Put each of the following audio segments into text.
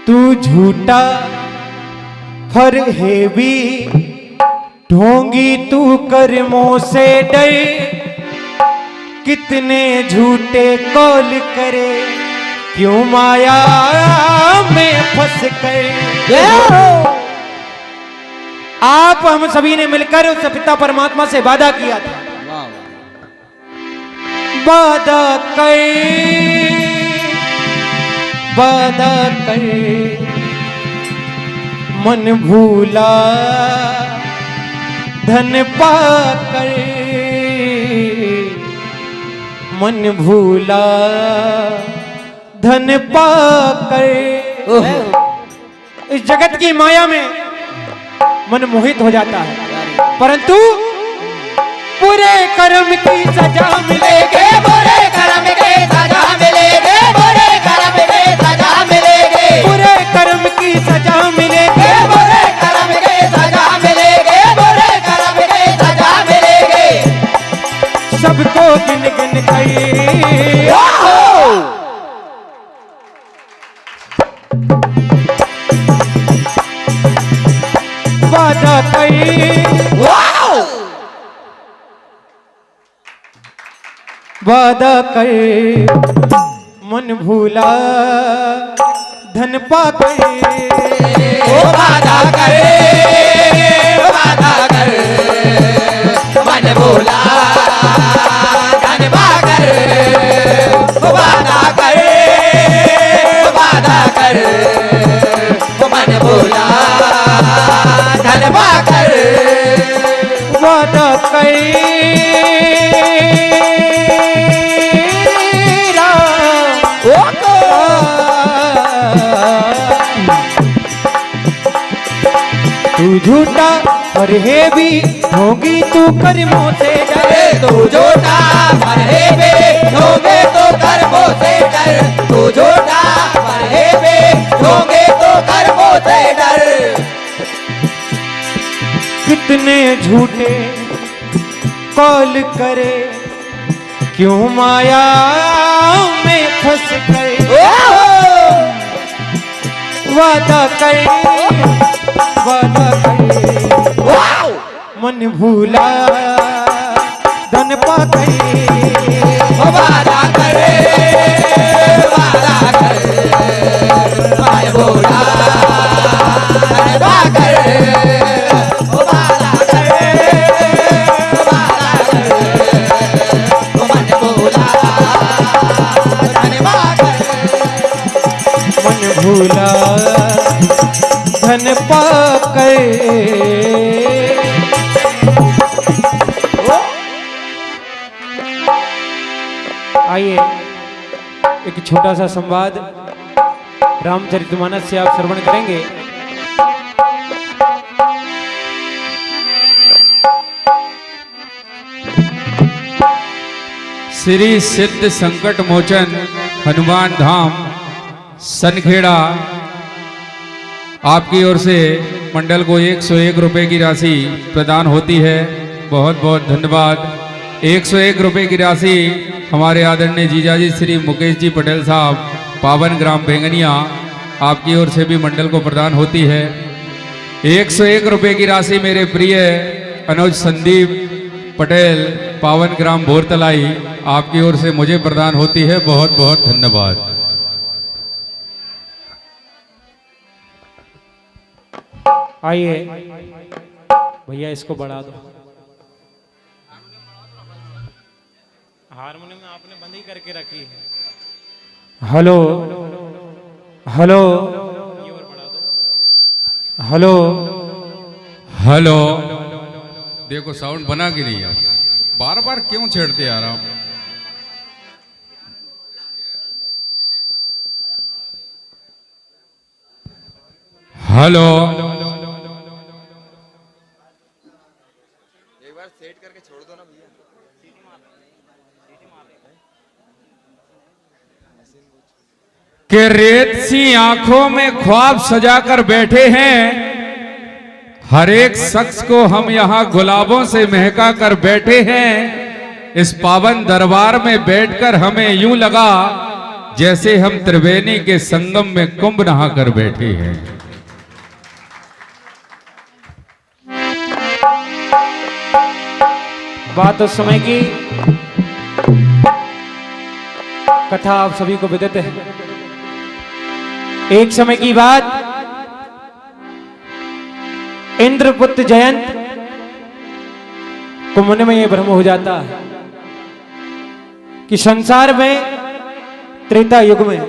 तू झूठा फरहेबी ढोंगी तू कर्मों से डर, कितने झूठे कौल करे क्यों माया में फंस कर। आप हम सभी ने मिलकर उस पिता परमात्मा से वादा किया था, वादा कर मन भूला धन पाकर, मन भूला धन पाकर। इस जगत की माया में मन मोहित हो जाता है, परंतु बुरे कर्म की सजा मिलेगी, बुरे कर्म की सजा मिलेगी, बुरे कर्म की सजा मिलेगी, बुरे कर्म की सजा मिलेगी, बुरे कर्म की सजा मिलेगी, बुरे कर्म की सजा मिलेगी। सबको गिन गिन कर वादा कर, वादा कर मन भूला धन पाकर। वादा कर, वादा कर मन भूला धन पाकर, वादा कर, वादा कर मन भूला धन पाकर, वादा कर तू झूठा और है भी होगी तू कर्मों से डरे, तू झूठा फरेबे होगे तो कर्मों से डर, तू झूठा फरेबे होगे तो कर्मों से डर। कितने झूठे कौल करे क्यों माया में फंस गए। वादा कर, वादा कर मन भूला धन पाकर। वादा करे, वादा करे मन भूला धन पाकर, वादा करे, वादा करे मन भूला धन पाकर, मन भूला धन पाकर। आइए एक छोटा सा संवाद रामचरितमानस से आप श्रवण करेंगे। श्री सिद्ध संकट मोचन हनुमान धाम सनखेड़ा आपकी ओर से मंडल को 101 रुपए की राशि प्रदान होती है। बहुत बहुत धन्यवाद। 101 रुपए की राशि हमारे आदरणीय जीजाजी श्री मुकेश जी पटेल साहब पावन ग्राम बेंगनिया आपकी ओर से भी मंडल को प्रदान होती है। 101 रुपए की राशि मेरे प्रिय अनुज संदीप पटेल पावन ग्राम बोरतलाई आपकी ओर से मुझे प्रदान होती है। बहुत बहुत धन्यवाद। आइए भैया इसको बढ़ा दो। हारमोनियम आपने बंद ही करके रखी है। हेलो हेलो हेलो हेलो देखो साउंड बना के नहीं है, बार बार क्यों छेड़ते आ रहा हूं। हेलो एक बार सेट करके छोड़ दो ना भैया। के रेत सी आंखों में ख्वाब सजाकर बैठे हैं, हर एक शख्स को हम यहाँ गुलाबों से महका कर बैठे हैं। इस पावन दरबार में बैठकर हमें यूं लगा जैसे हम त्रिवेणी के संगम में कुंभ नहा कर बैठे हैं। बात उस समय की कथा आप सभी को विदित है। एक समय की बात, इंद्रपुत्र जयंत को मन में यह भ्रम हो जाता है कि संसार में त्रेता युग में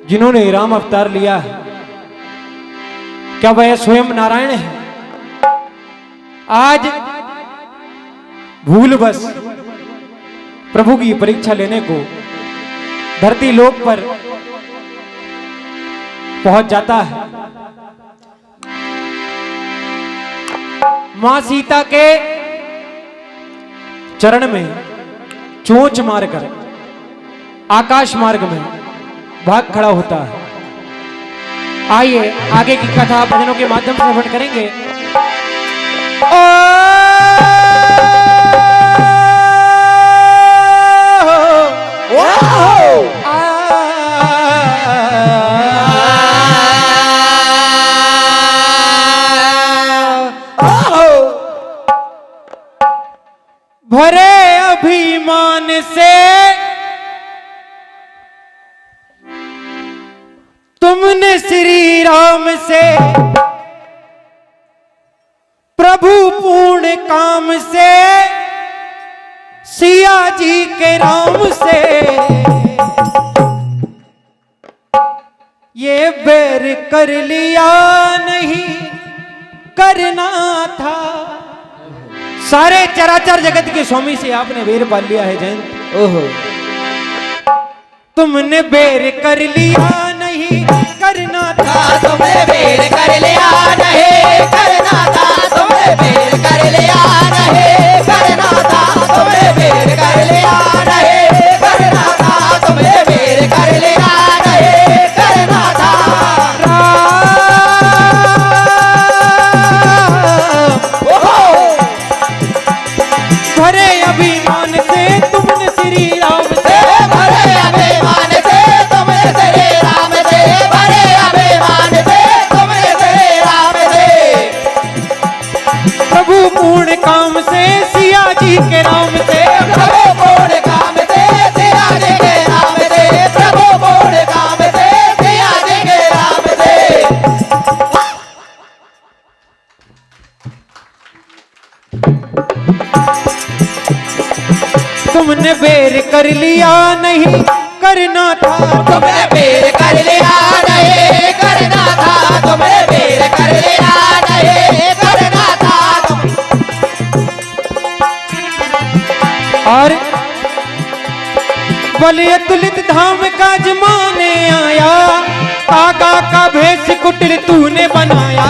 जिन्होंने राम अवतार लिया है, क्या वह स्वयं नारायण है? आज भूलवश प्रभु की परीक्षा लेने को धरती लोक पर पहुंच जाता है। मां सीता के चरण में चोंच मारकर आकाश मार्ग में भाग खड़ा होता है। आइए आगे की कथा भजनों के माध्यम से श्रवण करेंगे। भरे अभिमान से तुमने श्री राम से, प्रभु पूर्ण काम से, सिया जी के राम से ये बैर कर लिया नहीं करना था। सारे चराचर जगत के स्वामी से आपने बैर पाल लिया है जयंत। ओहो, तुमने बैर कर लिया नहीं करना था। तुमने बैर कर लिया नहीं करना था। तुमने बैर कर लिया नहीं करना था। तुमने बैर कर लिया नहीं करना था। तुमने बैर कर लिया नहीं करना था। भरे अभिमान से तुमने श्री राम से, भरे अभिमान से तुमने श्री राम से, भरे अभिमान से तुमने श्री राम से, प्रभु पूर्ण काम से, सिया जी के राम से, प्रभु पूर्ण काम से, सिया जी के राम से, प्रभु पूर्ण काम से, सिया जी के राम से। तुमने बैर कर लिया नहीं करना था। तुमने बैर कर लिया नहीं करना था। तुमने बैर कर लिया नहीं करना था। और बलि अतुलित धाम का जमाने आया, कागा का भेष कुटिल तूने बनाया।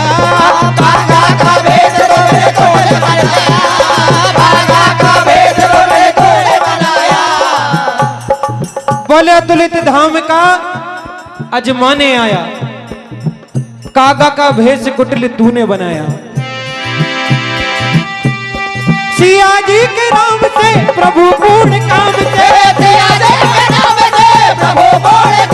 कागा का भेष तुमने तूने बनाया। कागा का भेष तुमने तूने बनाया। बलि अतुलित धाम का अजमाने आया, कागा का भेष कुटिल तूने बनाया। सिया जी के नाम से, प्रभु पूर्ण काम से, सिया जी के नाम से, प्रभु पूर्ण